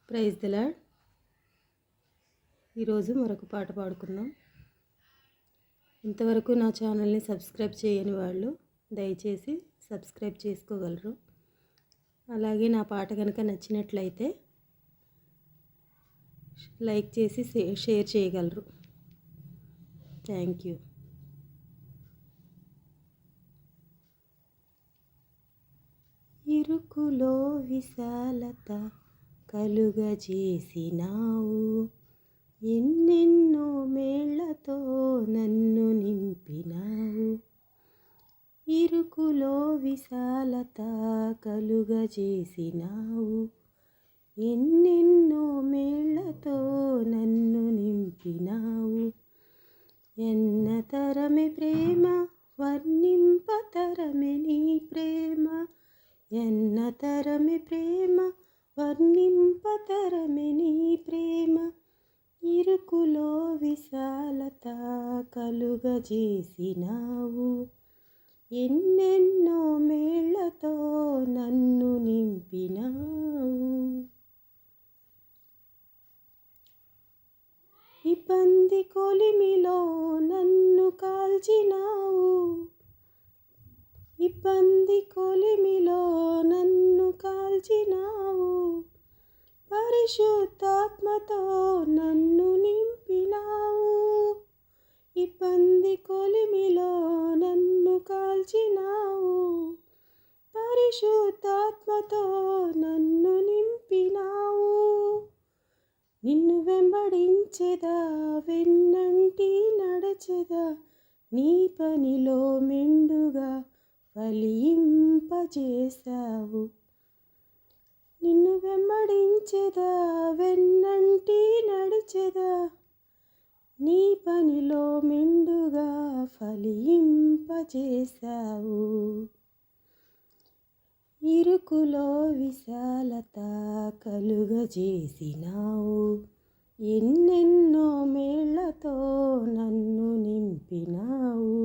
Praise the lord. ఈరోజు మరొక పాట పాడుకుందాం. ఇంతవరకు నా ఛానల్ని సబ్స్క్రైబ్ చేయని వాళ్ళు దయచేసి సబ్స్క్రైబ్ చేసుకోగలరు. అలాగే నా పాట కనుక నచ్చినట్లయితే లైక్ చేసి షేర్ చేయగలరు. Thank you. ఇరుకులో విశాలత కలుగజేసినావు, ఎన్నెన్నో మేళ్లతో నన్ను నింపినావు. ఇరుకులో విశాలత కలుగజేసినావు, ఎన్నెన్నో మేళ్లతో నన్ను నింపినావు. ఎన్నతరమే ప్రేమ, వర్ణింపతరమే నీ ప్రేమ. ఎన్నతరమే ప్రేమ, వర్ణింపతరమే నీ ప్రేమ. ఇరుకులో విశాలత కలుగజేసినావు, ఎన్నెన్నో మేళ్లతో నన్ను నింపినావు. ఇబ్బంది కొలిమిలో నన్ను కాల్చినావు, ఇబ్బంది కొలిమిలో నన్ను కాల్చినావు. పరిశుద్ధాత్మతో నన్ను నింపినావు. ఇబ్బంది కొలిమిలో నన్ను కాల్చినావు, పరిశుద్ధాత్మతో నన్ను నింపినావు. నిన్ను వెంబడించెదా, వెన్నంటి నడచెదా, నీ పనిలో మెండుగా ఫలింపజేశావు. నిన్ను వెంబడించెదా, వెన్నంటి నడిచెదా, నీ పనిలో మెండుగా ఫలింపజేశావు. ఇరుకులో విశాలత కలుగజేసినావు, ఎన్నెన్నో మేళ్లతో నన్ను నింపినావు.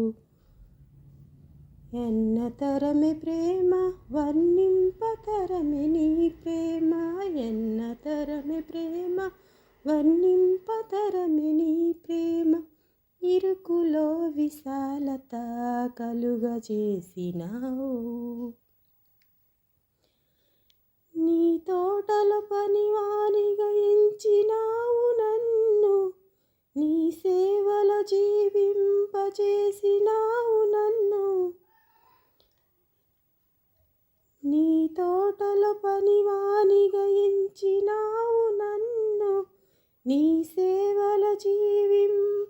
ఎన్నతరమే ప్రేమ, వర్ణింపతరమే నీ ప్రేమ. ఎన్నతరమే ప్రేమ, వర్ణింపతరమే నీ ప్రేమ. ఇరుకులో విశాలత కలుగజేసినావు. నీ తోటల పనివానిగా ఎంచినావు నన్ను, నీ సేవల జీవింపజేసినావు నన్ను. నీ తోటల పనివానిగా ఎంచినావు నన్ను, నీ సేవల జీవింపజేసినావు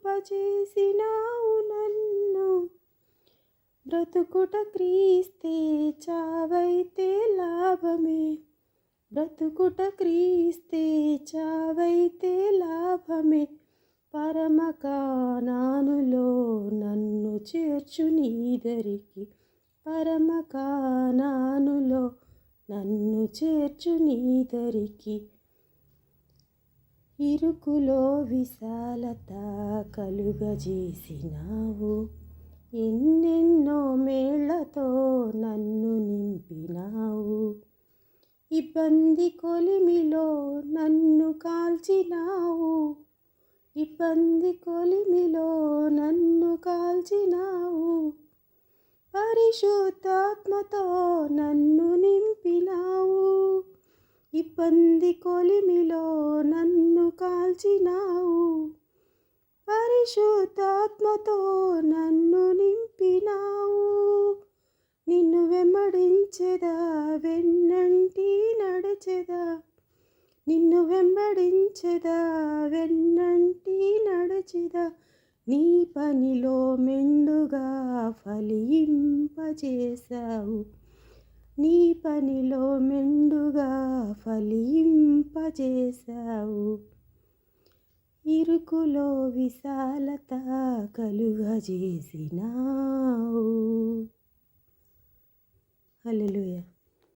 నన్ను. బ్రతుకుట క్రీస్తే, చావైతే లాభమే. బ్రతుకుట క్రీస్తే, చావైతే లాభమే. పరమకానానులో నన్ను చేర్చు నీదరికి, పరమకానానులో నన్ను చేర్చు నీదరికి. ఇరుకులో విశాలత కలుగజేసినావు, ఎన్నెన్నో మేళ్లతో నన్ను నింపినావు. ఇబ్బంది కొలిమిలో నన్ను కాల్చినావు, ఇబ్బంది కొలిమిలో నన్ను కాల్చినావు. పరిశుద్ధాత్మతో నన్ను నింపినావు. ఇబ్బంది కొలిమిలో నన్ను కాల్చినావు, పరిశుద్ధాత్మతో నన్ను నింపినావు. నిన్ను వెంబడించెదా, వెన్నంటి నడచెదా, నిన్ను వెంబడించెదా, వెన్నంటి నడచెదా, నీ పనిలో మెండుగా ఫలింపజేశావు. నీ పనిలో మెండుగా ఫలింపజేశావు. ఇరుకులో విశాలత కలుగజేసినావు. హల్లెలూయా.